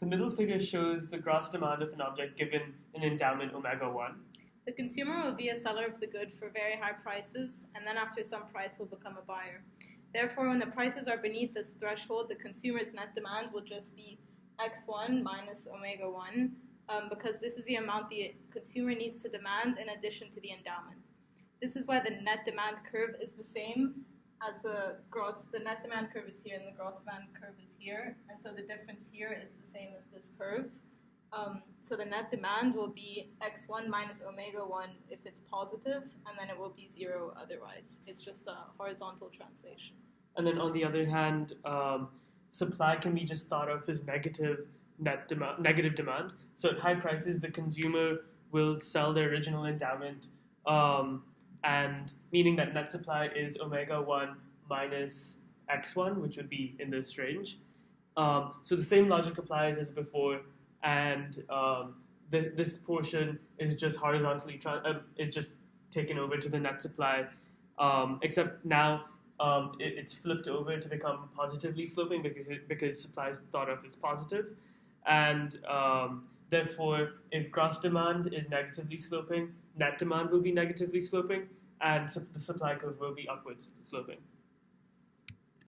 The middle figure shows the gross demand of an object given an endowment omega 1. The consumer will be a seller of the good for very high prices, and then after some price will become a buyer. Therefore, when the prices are beneath this threshold, the consumer's net demand will just be x1 minus omega 1, because this is the amount the consumer needs to demand in addition to the endowment. This is why the net demand curve is the same as the net demand curve is here and the gross demand curve is here, and so the difference here is the same as this curve. So the net demand will be x1 minus omega 1 if it's positive, and then it will be 0 otherwise. It's just a horizontal translation. And then on the other hand, supply can be just thought of as negative demand. So at high prices, the consumer will sell their original endowment, and meaning that net supply is omega 1 minus x1, which would be in this range. So the same logic applies as before, and this portion is just horizontally is just taken over to the net supply, except now it's flipped over to become positively sloping because supply is thought of as positive, and therefore if gross demand is negatively sloping, net demand will be negatively sloping, and the supply curve will be upwards sloping.